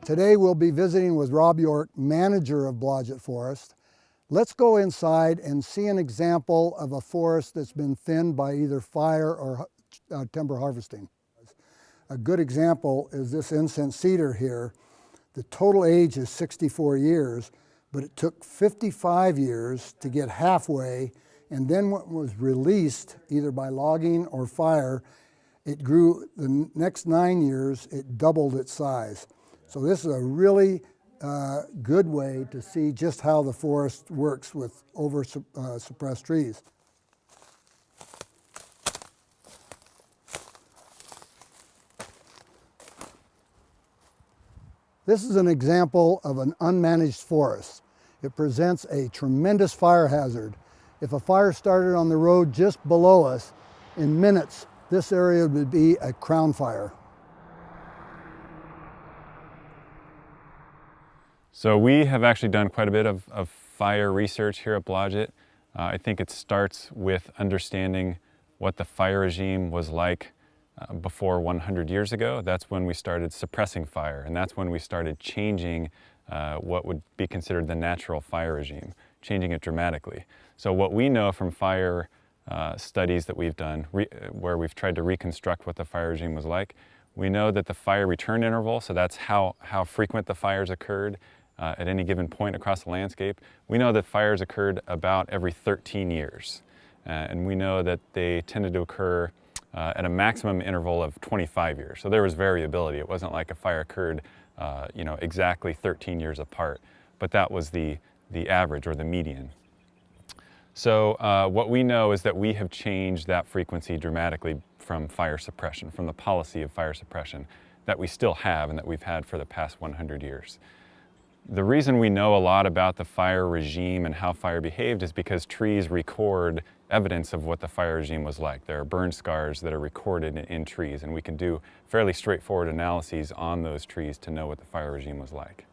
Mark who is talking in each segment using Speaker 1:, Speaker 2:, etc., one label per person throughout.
Speaker 1: Today we'll be visiting with Rob York, manager of Blodgett Forest. Let's go inside and see an example of a forest that's been thinned by either fire or timber harvesting. A good example is this incense cedar here. The total age is 64 years, but it took 55 years to get halfway, and then when it was released, either by logging or fire, it grew. The next 9 years, it doubled its size. So this is a really good way to see just how the forest works with suppressed trees. This is an example of an unmanaged forest. It presents a tremendous fire hazard. If a fire started on the road just below us, in minutes, this area would be a crown fire.
Speaker 2: So we have actually done quite a bit of fire research here at Blodgett. I think it starts with understanding what the fire regime was like before 100 years ago. That's when we started suppressing fire, and that's when we started changing what would be considered the natural fire regime, changing it dramatically. So what we know from fire studies that we've done, where we've tried to reconstruct what the fire regime was like, we know that the fire return interval, so that's how frequent the fires occurred at any given point across the landscape. We know that fires occurred about every 13 years. And we know that they tended to occur at a maximum interval of 25 years. So there was variability. It wasn't like a fire occurred exactly 13 years apart, but that was the average or the median. So what we know is that we have changed that frequency dramatically from fire suppression, from the policy of fire suppression that we still have and that we've had for the past 100 years. The reason we know a lot about the fire regime and how fire behaved is because trees record evidence of what the fire regime was like. There are burn scars that are recorded in trees, and we can do fairly straightforward analyses on those trees to know what the fire regime was like.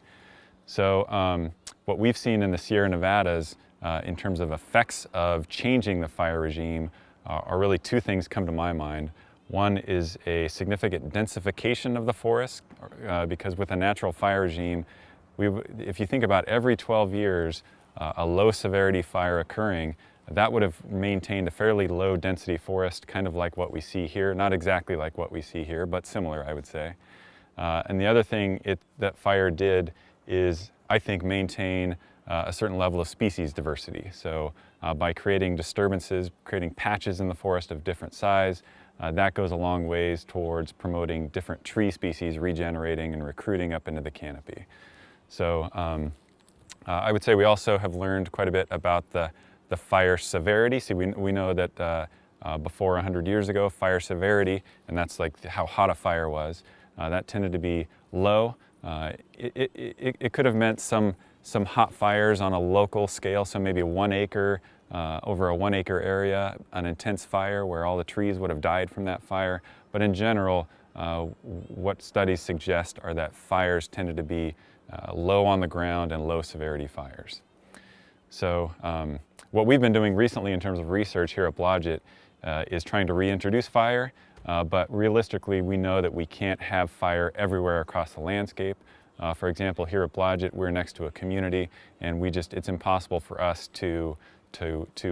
Speaker 2: So what we've seen in the Sierra Nevadas in terms of effects of changing the fire regime are really two things come to my mind. One is a significant densification of the forest, because with a natural fire regime, if you think about every 12 years, a low severity fire occurring, that would have maintained a fairly low density forest, kind of like what we see here. Not exactly like what we see here, but similar, I would say. And the other thing that fire did is, I think, maintain a certain level of species diversity. So by creating disturbances, creating patches in the forest of different size, that goes a long ways towards promoting different tree species regenerating and recruiting up into the canopy. So I would say we also have learned quite a bit about the fire severity. See, we know that before 100 years ago, fire severity, and that's like how hot a fire was, that tended to be low. It could have meant some hot fires on a local scale, so maybe 1 acre, over a 1 acre area, an intense fire where all the trees would have died from that fire. But in general, what studies suggest are that fires tended to be low on the ground and low severity fires. So what we've been doing recently in terms of research here at Blodgett is trying to reintroduce fire, but realistically we know that we can't have fire everywhere across the landscape. For example, here at Blodgett, we're next to a community, and it's impossible for us to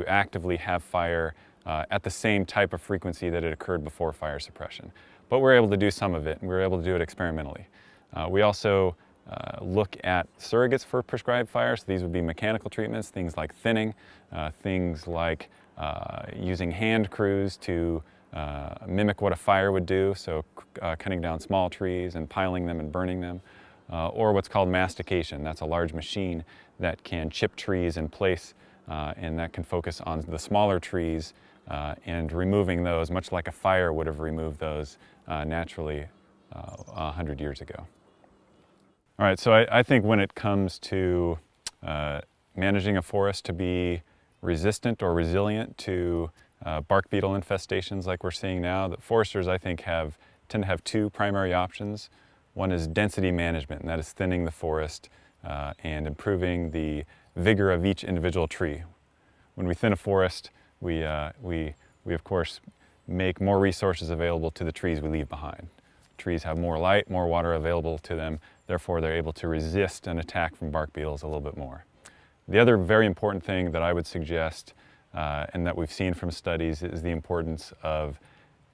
Speaker 2: actively have fire at the same type of frequency that it occurred before fire suppression. But we're able to do some of it, and we're able to do it experimentally. We also look at surrogates for prescribed fire. So these would be mechanical treatments, things like thinning, things like using hand crews to mimic what a fire would do, so cutting down small trees and piling them and burning them, or what's called mastication. That's a large machine that can chip trees in place, and that can focus on the smaller trees and removing those, much like a fire would have removed those naturally 100 years ago. All right, so I think when it comes to managing a forest to be resistant or resilient to bark beetle infestations like we're seeing now, that foresters, I think, tend to have two primary options. One is density management, and that is thinning the forest and improving the vigor of each individual tree. When we thin a forest, we of course make more resources available to the trees we leave behind. trees have more light, more water available to them, therefore they're able to resist an attack from bark beetles a little bit more. The other very important thing that I would suggest, and that we've seen from studies, is the importance of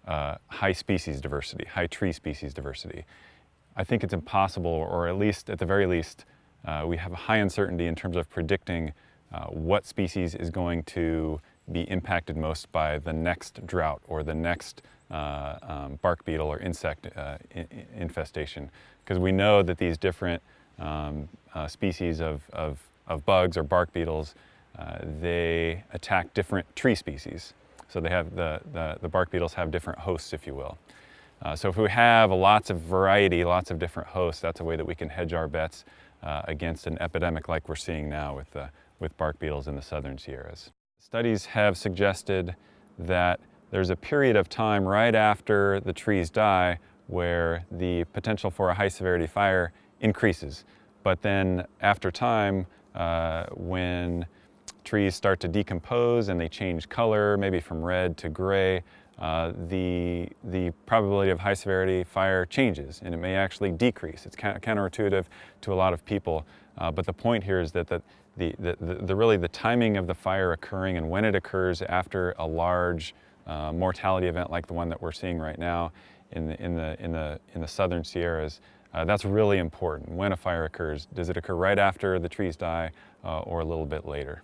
Speaker 2: high species diversity, high tree species diversity. I think it's impossible, or at least, at the very least, we have a high uncertainty in terms of predicting what species is going to be impacted most by the next drought or the next bark beetle or insect infestation. Because we know that these different species of bugs or bark beetles, they attack different tree species. So they have the bark beetles have different hosts, if you will. So if we have lots of variety, lots of different hosts, that's a way that we can hedge our bets against an epidemic like we're seeing now with bark beetles in the southern Sierras. Studies have suggested that there's a period of time right after the trees die where the potential for a high severity fire increases. But then after time, when trees start to decompose and they change color, maybe from red to gray, the probability of high severity fire changes, and it may actually decrease. It's counterintuitive to a lot of people, but the point here is that really the timing of the fire occurring and when it occurs after a large mortality event like the one that we're seeing right now in the southern Sierras, that's really important. When a fire occurs, does it occur right after the trees die or a little bit later?